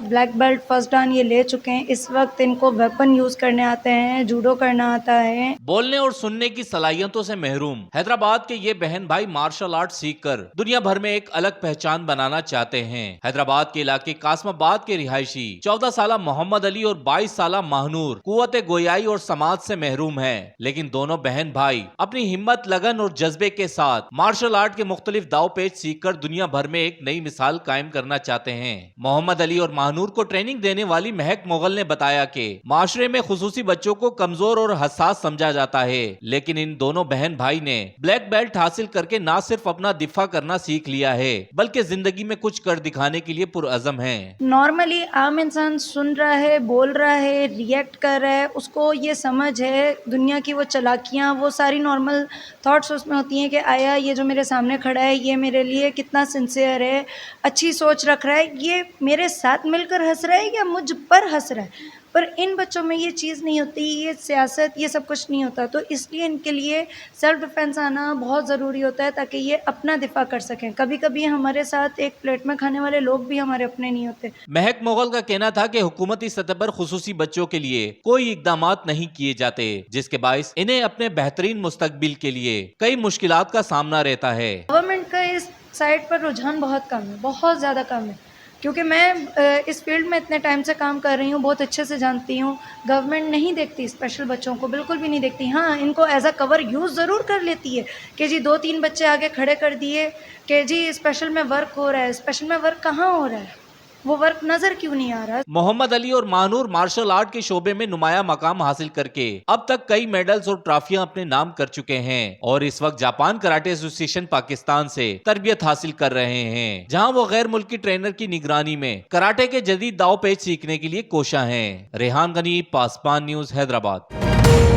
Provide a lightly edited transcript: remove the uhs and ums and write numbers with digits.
Black belt first डान ये ले चुके हैं। इस वक्त इनको वेपन यूज करने आते हैं, जूडो करना आता है। बोलने और सुनने की सलाहियतों से महरूम हैदराबाद के ये बहन भाई मार्शल आर्ट सीख कर दुनिया भर में एक अलग पहचान बनाना चाहते हैं। हैदराबाद के इलाके कासमाबाद के रिहायशी 14 साला मोहम्मद अली और 22 साला महानूर कुव्वत गोयाई और समाज से महरूम है, लेकिन दोनों बहन भाई अपनी हिम्मत, लगन और जज्बे के साथ मार्शल आर्ट के मुख्तलिफ दाव पेच सीख कर दुनिया भर में एक नई मिसाल कायम करना चाहते हैं। मोहम्मद अली और महानूर को ट्रेनिंग देने वाली महक मुगल ने बताया कि माशरे में खुसूसी बच्चों को कमजोर और हसास समझा जाता है, लेकिन इन दोनों बहन भाई ने ब्लैक बेल्ट हासिल करके न सिर्फ अपना दिफा करना सीख लिया है, बल्कि जिंदगी में कुछ कर दिखाने के लिए पुरअज़म हैं। नॉर्मली आम इंसान सुन रहा है, बोल रहा है, रिएक्ट कर रहा है, उसको ये समझ है दुनिया की वो चालाकियाँ, वो सारी नॉर्मल थॉट्स उसमें होती हैं कि आया ये जो मेरे सामने खड़ा है ये मेरे लिए कितना सिंसियर है, अच्छी सोच रख रहा है, ये मेरे साथ मिलकर हंस रहा है या मुझ पर हंस रहा है। पर इन बच्चों में ये चीज़ नहीं होती, ये सियासत, ये सब कुछ नहीं होता। तो इसलिए इनके लिए सेल्फ डिफेंस आना बहुत ज़रूरी होता है ताकि ये अपना दिफा कर सकें। कभी कभी हमारे साथ एक प्लेट में खाने वाले लोग भी हमारे अपने नहीं होते। महक मुगल का कहना था कि हुकूमती सतह पर खुसूसी बच्चों के लिए कोई इकदामात नहीं किए जाते, जिसके बाइस इन्हें अपने बेहतरीन मुस्तकबिल के लिए कई मुश्किलात का सामना रहता है। गवर्नमेंट का इस साइड पर रुझान बहुत कम है, बहुत ज़्यादा कम है, क्योंकि मैं इस फील्ड में इतने टाइम से काम कर रही हूँ, बहुत अच्छे से जानती हूँ। गवर्नमेंट नहीं देखती स्पेशल बच्चों को, बिल्कुल भी नहीं देखती। हाँ, इनको एज अ कवर यूज़ ज़रूर कर लेती है कि जी 2-3 बच्चे आगे खड़े कर दिए कि जी स्पेशल में वर्क हो रहा है। स्पेशल में वर्क कहाँ हो रहा है? वो वर्क नजर क्यों नहीं आ रहा? मोहम्मद अली और महानूर मार्शल आर्ट के शोबे में नुमाया मकाम हासिल करके अब तक कई मेडल्स और ट्रॉफियां अपने नाम कर चुके हैं और इस वक्त जापान कराटे एसोसिएशन पाकिस्तान से तरबियत हासिल कर रहे हैं, जहां वो गैर मुल्की ट्रेनर की निगरानी में कराटे के जदीद दाव पेच सीखने के लिए कोशा हैं। रेहान गनी, पासपान न्यूज, हैदराबाद।